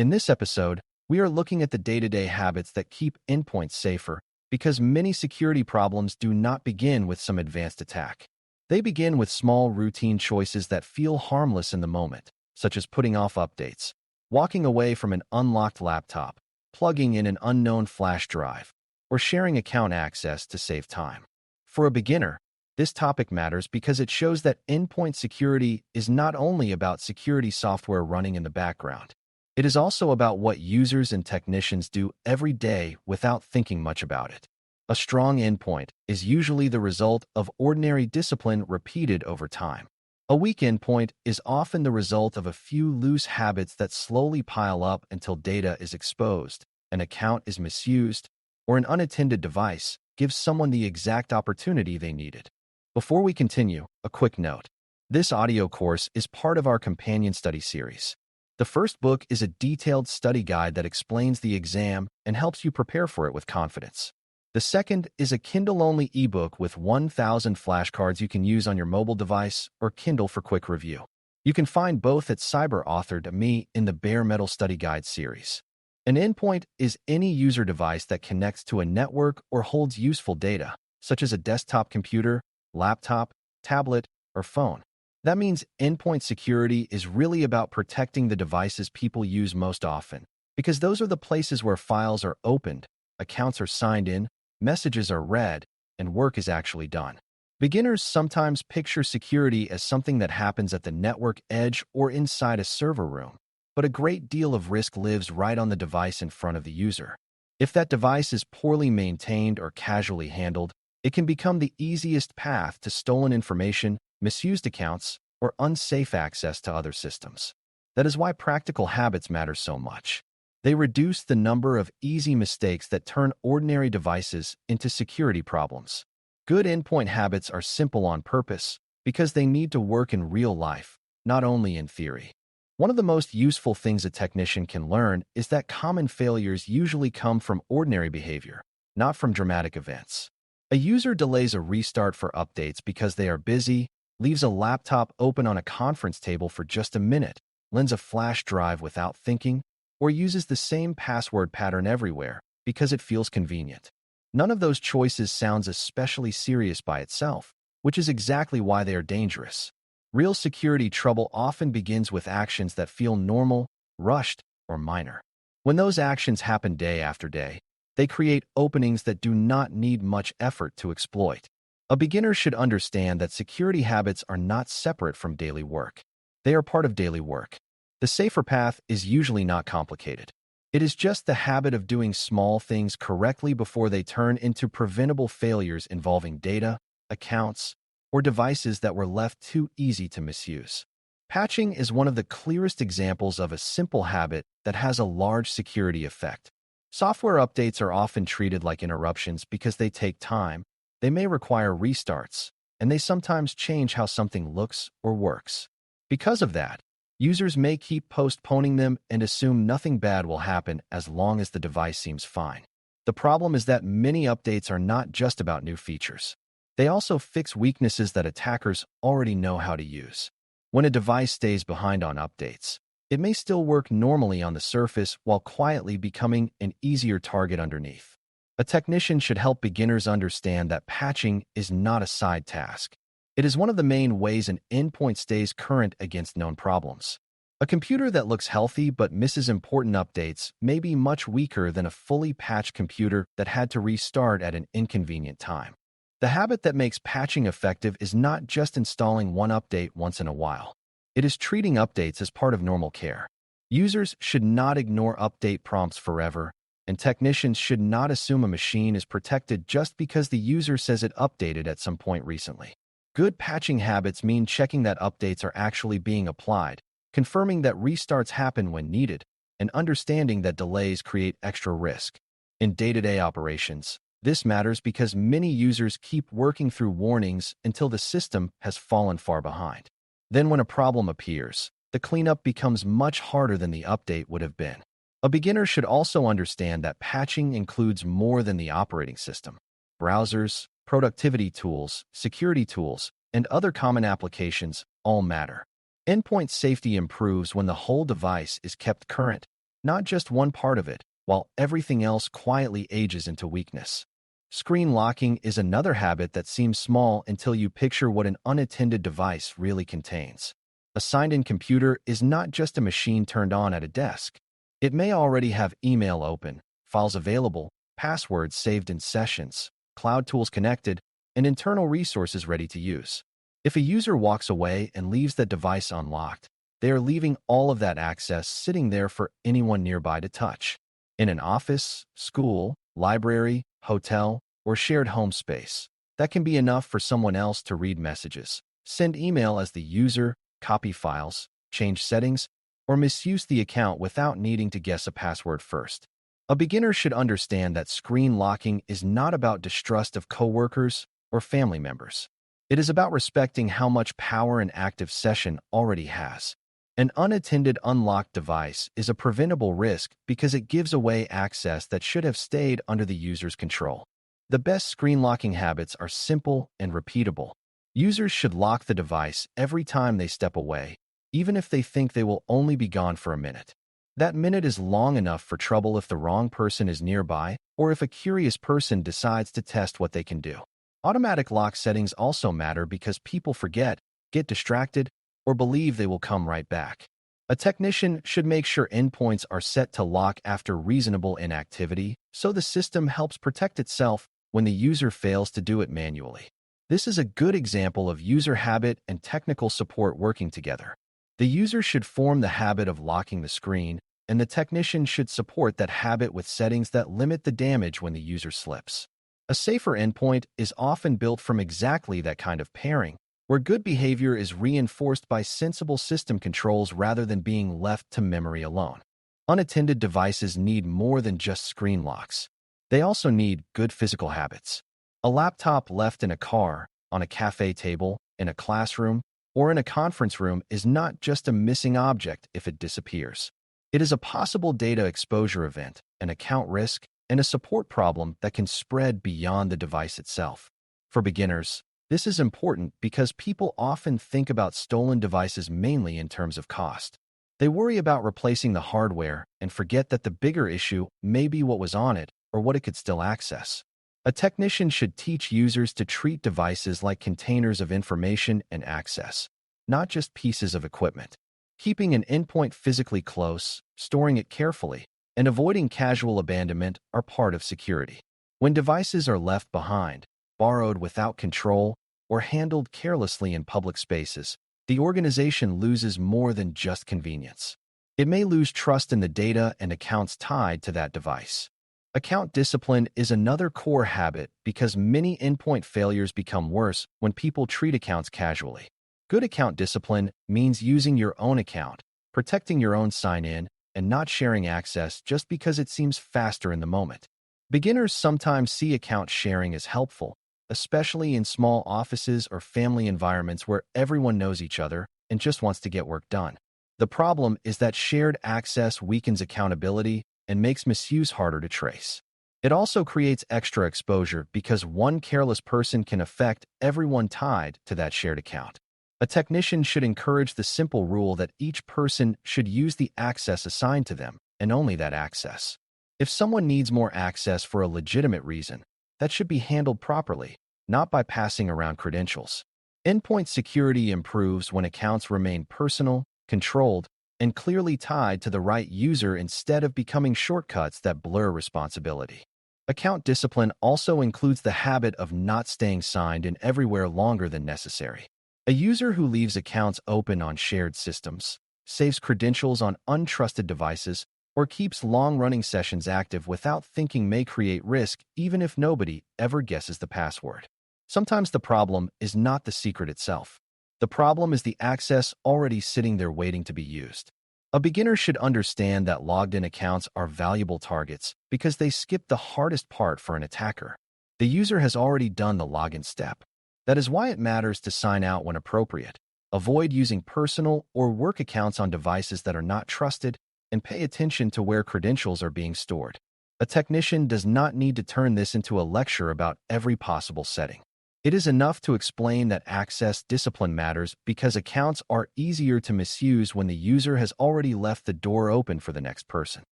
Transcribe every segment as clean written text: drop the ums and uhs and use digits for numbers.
In this episode, we are looking at the day-to-day habits that keep endpoints safer because many security problems do not begin with some advanced attack. They begin with small routine choices that feel harmless in the moment, such as putting off updates, walking away from an unlocked laptop, plugging in an unknown flash drive, or sharing account access to save time. For a beginner, this topic matters because it shows that endpoint security is not only about security software running in the background. It is also about what users and technicians do every day without thinking much about it. A strong endpoint is usually the result of ordinary discipline repeated over time. A weak endpoint is often the result of a few loose habits that slowly pile up until data is exposed, an account is misused, or an unattended device gives someone the exact opportunity they needed. Before we continue, a quick note. This audio course is part of our companion study series. The first book is a detailed study guide that explains the exam and helps you prepare for it with confidence. The second is a Kindle-only ebook with 1,000 flashcards you can use on your mobile device or Kindle for quick review. You can find both at Cyber.Me in the Bare Metal Study Guide series. An endpoint is any user device that connects to a network or holds useful data, such as a desktop computer, laptop, tablet, or phone. That means endpoint security is really about protecting the devices people use most often, because those are the places where files are opened, accounts are signed in, messages are read, and work is actually done. Beginners sometimes picture security as something that happens at the network edge or inside a server room, but a great deal of risk lives right on the device in front of the user. If that device is poorly maintained or casually handled, it can become the easiest path to stolen information, misused accounts, or unsafe access to other systems. That is why practical habits matter so much. They reduce the number of easy mistakes that turn ordinary devices into security problems. Good endpoint habits are simple on purpose because they need to work in real life, not only in theory. One of the most useful things a technician can learn is that common failures usually come from ordinary behavior, not from dramatic events. A user delays a restart for updates because they are busy, leaves a laptop open on a conference table for just a minute, lends a flash drive without thinking, or uses the same password pattern everywhere because it feels convenient. None of those choices sounds especially serious by itself, which is exactly why they are dangerous. Real security trouble often begins with actions that feel normal, rushed, or minor. When those actions happen day after day, they create openings that do not need much effort to exploit. A beginner should understand that security habits are not separate from daily work. They are part of daily work. The safer path is usually not complicated. It is just the habit of doing small things correctly before they turn into preventable failures involving data, accounts, or devices that were left too easy to misuse. Patching is one of the clearest examples of a simple habit that has a large security effect. Software updates are often treated like interruptions because they take time, they may require restarts, and they sometimes change how something looks or works. Because of that, users may keep postponing them and assume nothing bad will happen as long as the device seems fine. The problem is that many updates are not just about new features. They also fix weaknesses that attackers already know how to use. When a device stays behind on updates, it may still work normally on the surface while quietly becoming an easier target underneath. A technician should help beginners understand that patching is not a side task. It is one of the main ways an endpoint stays current against known problems. A computer that looks healthy but misses important updates may be much weaker than a fully patched computer that had to restart at an inconvenient time. The habit that makes patching effective is not just installing one update once in a while. It is treating updates as part of normal care. Users should not ignore update prompts forever, and technicians should not assume a machine is protected just because the user says it updated at some point recently. Good patching habits mean checking that updates are actually being applied, confirming that restarts happen when needed, and understanding that delays create extra risk. In day-to-day operations, this matters because many users keep working through warnings until the system has fallen far behind. Then when a problem appears, the cleanup becomes much harder than the update would have been. A beginner should also understand that patching includes more than the operating system. Browsers, productivity tools, security tools, and other common applications all matter. Endpoint safety improves when the whole device is kept current, not just one part of it, while everything else quietly ages into weakness. Screen locking is another habit that seems small until you picture what an unattended device really contains. A signed-in computer is not just a machine turned on at a desk. It may already have email open, files available, passwords saved in sessions, cloud tools connected, and internal resources ready to use. If a user walks away and leaves that device unlocked, they are leaving all of that access sitting there for anyone nearby to touch. In an office, school, library, hotel, or shared home space, that can be enough for someone else to read messages, send email as the user, copy files, change settings, or misuse the account without needing to guess a password first. A beginner should understand that screen locking is not about distrust of coworkers or family members. It is about respecting how much power an active session already has. An unattended unlocked device is a preventable risk because it gives away access that should have stayed under the user's control. The best screen locking habits are simple and repeatable. Users should lock the device every time they step away, even if they think they will only be gone for a minute. That minute is long enough for trouble if the wrong person is nearby or if a curious person decides to test what they can do. Automatic lock settings also matter because people forget, get distracted, or believe they will come right back. A technician should make sure endpoints are set to lock after reasonable inactivity, so the system helps protect itself when the user fails to do it manually. This is a good example of user habit and technical support working together. The user should form the habit of locking the screen, and the technician should support that habit with settings that limit the damage when the user slips. A safer endpoint is often built from exactly that kind of pairing, where good behavior is reinforced by sensible system controls rather than being left to memory alone. Unattended devices need more than just screen locks. They also need good physical habits. A laptop left in a car, on a cafe table, in a classroom, or in a conference room is not just a missing object if it disappears. It is a possible data exposure event, an account risk, and a support problem that can spread beyond the device itself. For beginners, this is important because people often think about stolen devices mainly in terms of cost. They worry about replacing the hardware and forget that the bigger issue may be what was on it or what it could still access. A technician should teach users to treat devices like containers of information and access, not just pieces of equipment. Keeping an endpoint physically close, storing it carefully, and avoiding casual abandonment are part of security. When devices are left behind, borrowed without control, or handled carelessly in public spaces, the organization loses more than just convenience. It may lose trust in the data and accounts tied to that device. Account discipline is another core habit because many endpoint failures become worse when people treat accounts casually. Good account discipline means using your own account, protecting your own sign-in, and not sharing access just because it seems faster in the moment. Beginners sometimes see account sharing as helpful, especially in small offices or family environments where everyone knows each other and just wants to get work done. The problem is that shared access weakens accountability and makes misuse harder to trace. It also creates extra exposure because one careless person can affect everyone tied to that shared account. A technician should encourage the simple rule that each person should use the access assigned to them, and only that access. If someone needs more access for a legitimate reason, that should be handled properly, not by passing around credentials. Endpoint security improves when accounts remain personal, controlled, and clearly tied to the right user instead of becoming shortcuts that blur responsibility. Account discipline also includes the habit of not staying signed in everywhere longer than necessary. A user who leaves accounts open on shared systems, saves credentials on untrusted devices, or keeps long-running sessions active without thinking may create risk even if nobody ever guesses the password. Sometimes the problem is not the secret itself. The problem is the access already sitting there waiting to be used. A beginner should understand that logged-in accounts are valuable targets because they skip the hardest part for an attacker. The user has already done the login step. That is why it matters to sign out when appropriate. Avoid using personal or work accounts on devices that are not trusted, and pay attention to where credentials are being stored. A technician does not need to turn this into a lecture about every possible setting. It is enough to explain that access discipline matters because accounts are easier to misuse when the user has already left the door open for the next person.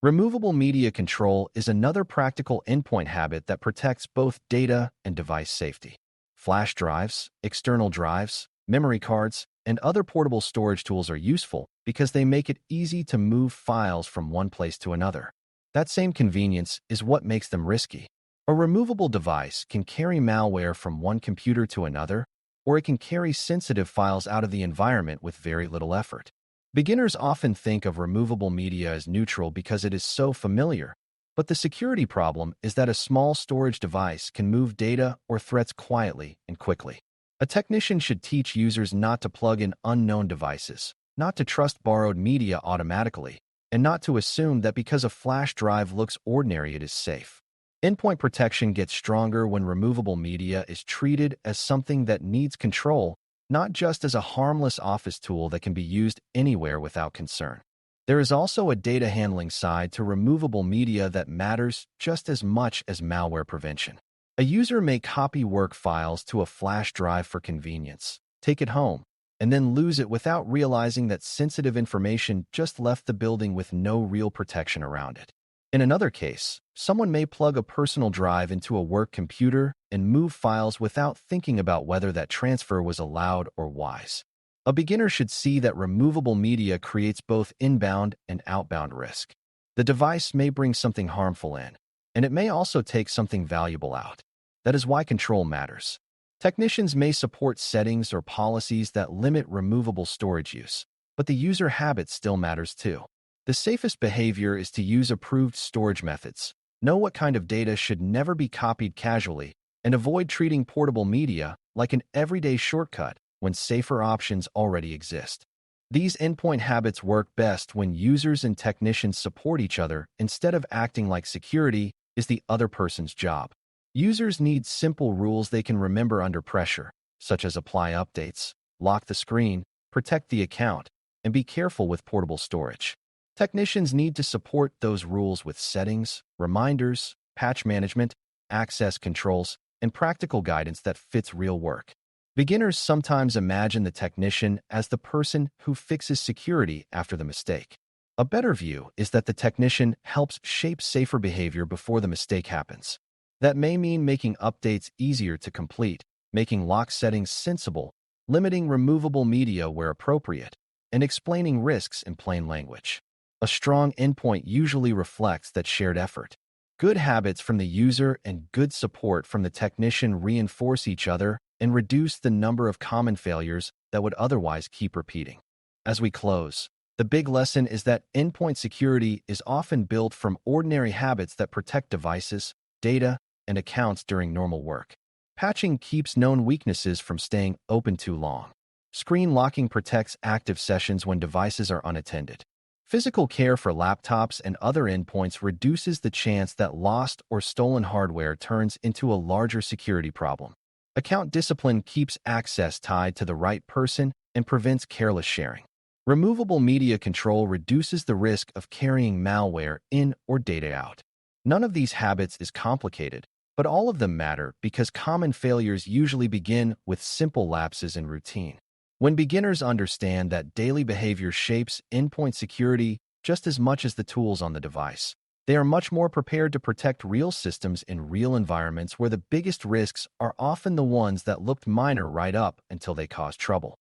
Removable media control is another practical endpoint habit that protects both data and device safety. Flash drives, external drives, memory cards, and other portable storage tools are useful because they make it easy to move files from one place to another. That same convenience is what makes them risky. A removable device can carry malware from one computer to another, or it can carry sensitive files out of the environment with very little effort. Beginners often think of removable media as neutral because it is so familiar, but the security problem is that a small storage device can move data or threats quietly and quickly. A technician should teach users not to plug in unknown devices, not to trust borrowed media automatically, and not to assume that because a flash drive looks ordinary it is safe. Endpoint protection gets stronger when removable media is treated as something that needs control, not just as a harmless office tool that can be used anywhere without concern. There is also a data handling side to removable media that matters just as much as malware prevention. A user may copy work files to a flash drive for convenience, take it home, and then lose it without realizing that sensitive information just left the building with no real protection around it. In another case, someone may plug a personal drive into a work computer and move files without thinking about whether that transfer was allowed or wise. A beginner should see that removable media creates both inbound and outbound risk. The device may bring something harmful in, and it may also take something valuable out. That is why control matters. Technicians may support settings or policies that limit removable storage use, but the user habit still matters too. The safest behavior is to use approved storage methods, know what kind of data should never be copied casually, and avoid treating portable media like an everyday shortcut when safer options already exist. These endpoint habits work best when users and technicians support each other instead of acting like security is the other person's job. Users need simple rules they can remember under pressure, such as apply updates, lock the screen, protect the account, and be careful with portable storage. Technicians need to support those rules with settings, reminders, patch management, access controls, and practical guidance that fits real work. Beginners sometimes imagine the technician as the person who fixes security after the mistake. A better view is that the technician helps shape safer behavior before the mistake happens. That may mean making updates easier to complete, making lock settings sensible, limiting removable media where appropriate, and explaining risks in plain language. A strong endpoint usually reflects that shared effort. Good habits from the user and good support from the technician reinforce each other and reduce the number of common failures that would otherwise keep repeating. As we close, the big lesson is that endpoint security is often built from ordinary habits that protect devices, data, and accounts during normal work. Patching keeps known weaknesses from staying open too long. Screen locking protects active sessions when devices are unattended. Physical care for laptops and other endpoints reduces the chance that lost or stolen hardware turns into a larger security problem. Account discipline keeps access tied to the right person and prevents careless sharing. Removable media control reduces the risk of carrying malware in or data out. None of these habits is complicated, but all of them matter because common failures usually begin with simple lapses in routine. When beginners understand that daily behavior shapes endpoint security just as much as the tools on the device, they are much more prepared to protect real systems in real environments where the biggest risks are often the ones that looked minor right up until they caused trouble.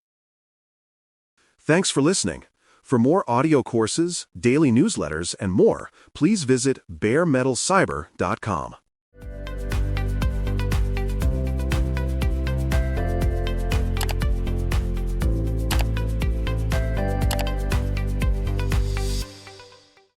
Thanks for listening. For more audio courses, daily newsletters, and more, please visit DailyCyber.News.